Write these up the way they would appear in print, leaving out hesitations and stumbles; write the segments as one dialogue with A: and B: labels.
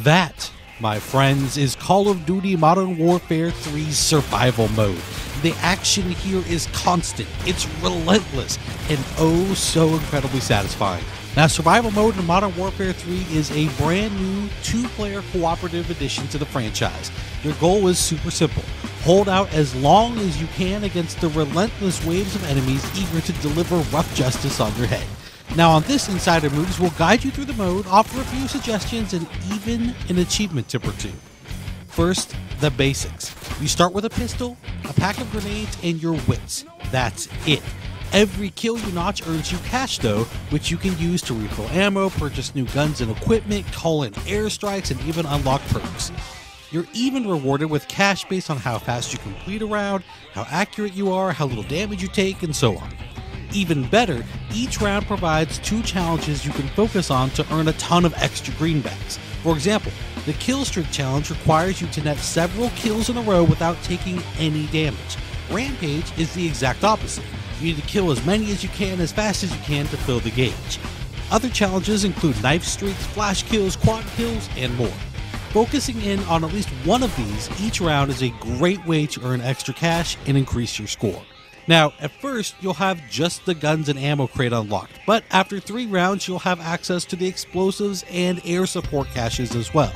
A: That, my friends, is Call of Duty Modern Warfare 3's survival mode. The action here is constant, it's relentless, and oh so incredibly satisfying. Now, survival mode in Modern Warfare 3 is a brand new 2-player cooperative addition to the franchise. Your goal is super simple. Hold out as long as you can against the relentless waves of enemies eager to deliver rough justice on your head. Now, on this Insider Moves, we'll guide you through the mode, offer a few suggestions, and even an achievement tip or two. First, the basics. You start with a pistol, a pack of grenades, and your wits. That's it. Every kill you notch earns you cash though, which you can use to refill ammo, purchase new guns and equipment, call in airstrikes, and even unlock perks. You're even rewarded with cash based on how fast you complete a round, how accurate you are, how little damage you take, and so on. Even better, each round provides 2 challenges you can focus on to earn a ton of extra greenbacks. For example, the kill streak challenge requires you to net several kills in a row without taking any damage. Rampage is the exact opposite. You need to kill as many as you can as fast as you can to fill the gauge. Other challenges include knife streaks, flash kills, quad kills, and more. Focusing in on at least one of these each round is a great way to earn extra cash and increase your score. Now, at first, you'll have just the guns and ammo crate unlocked, but after 3 rounds, you'll have access to the explosives and air support caches as well,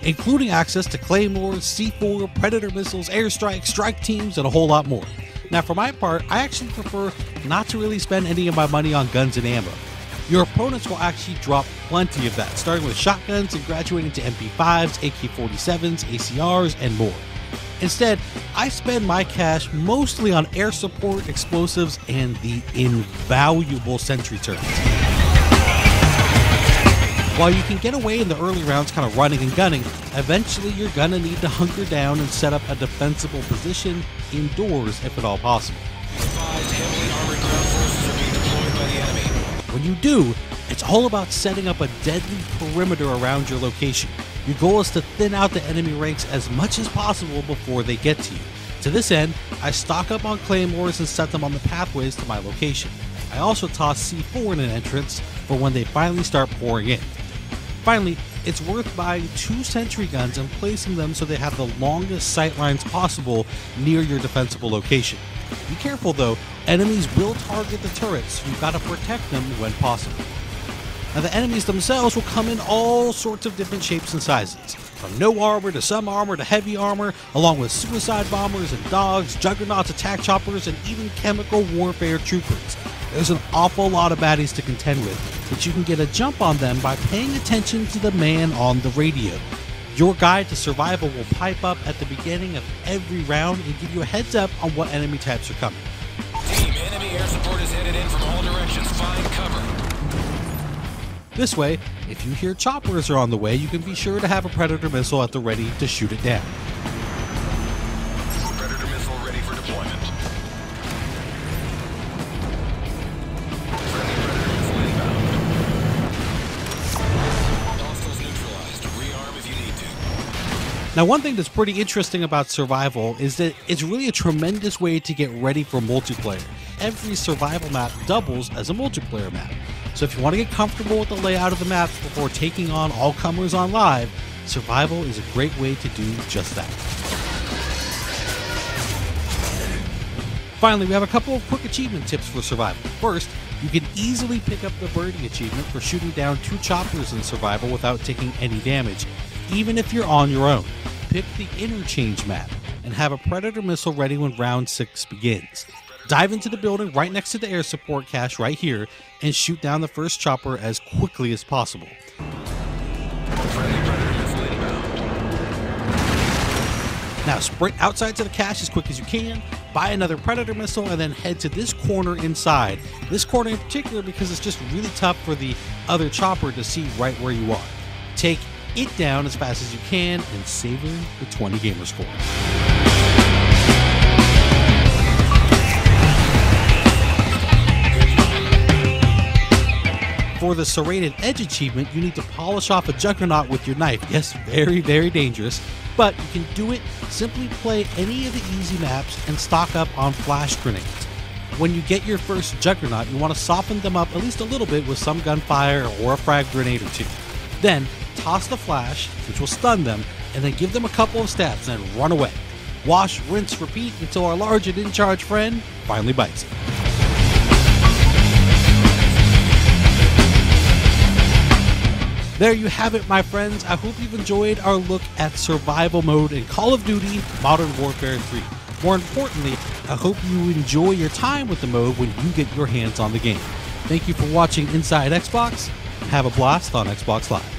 A: including access to claymores, C4, predator missiles, airstrikes, strike teams, and a whole lot more. Now, for my part, I actually prefer not to really spend any of my money on guns and ammo. Your opponents will actually drop plenty of that, starting with shotguns and graduating to MP5s, AK-47s, ACRs, and more. Instead, I spend my cash mostly on air support, explosives, and the invaluable sentry turrets. While you can get away in the early rounds kind of running and gunning, eventually you're gonna need to hunker down and set up a defensible position indoors if at all possible. When you do, it's all about setting up a deadly perimeter around your location. Your goal is to thin out the enemy ranks as much as possible before they get to you. To this end, I stock up on claymores and set them on the pathways to my location. I also toss C4 in an entrance for when they finally start pouring in. Finally, it's worth buying 2 sentry guns and placing them so they have the longest sight lines possible near your defensible location. Be careful though, enemies will target the turrets, so you've got to protect them when possible. Now, the enemies themselves will come in all sorts of different shapes and sizes, from no armor to some armor to heavy armor, along with suicide bombers and dogs, juggernauts, attack choppers, and even chemical warfare troopers. There's an awful lot of baddies to contend with, but you can get a jump on them by paying attention to the man on the radio. Your guide to survival will pipe up at the beginning of every round and give you a heads up on what enemy types are coming.
B: Team, enemy air support is headed in from all directions. Find cover.
A: This way, if you hear choppers are on the way, you can be sure to have a predator missile at the ready to shoot it down.
B: Predator missile ready for deployment. Friendly predator missile inbound. Hostiles neutralized. Rearm if you need to.
A: Now, one thing that's pretty interesting about survival is that it's really a tremendous way to get ready for multiplayer. Every survival map doubles as a multiplayer map. So if you want to get comfortable with the layout of the maps before taking on all comers on live, survival is a great way to do just that. Finally, we have a couple of quick achievement tips for survival. First, you can easily pick up the birdie achievement for shooting down 2 choppers in survival without taking any damage, even if you're on your own. Pick the interchange map and have a predator missile ready when round 6 begins. Dive into the building right next to the air support cache right here and shoot down the first chopper as quickly as possible. Now sprint outside to the cache as quick as you can, buy another predator missile, and then head to this corner inside. This corner in particular because it's just really tough for the other chopper to see right where you are. Take it down as fast as you can and savor the 20 gamer score. For the serrated edge achievement, you need to polish off a juggernaut with your knife. Yes, very, very dangerous, but you can do it. Simply play any of the easy maps and stock up on flash grenades. When you get your first juggernaut, you want to soften them up at least a little bit with some gunfire or a frag grenade or 2. Then, toss the flash, which will stun them, and then give them a couple of stabs and then run away. Wash, rinse, repeat until our large and in-charge friend finally bites it. There you have it, my friends. I hope you've enjoyed our look at survival mode in Call of Duty Modern Warfare 3. More importantly, I hope you enjoy your time with the mode when you get your hands on the game. Thank you for watching Inside Xbox. Have a blast on Xbox Live.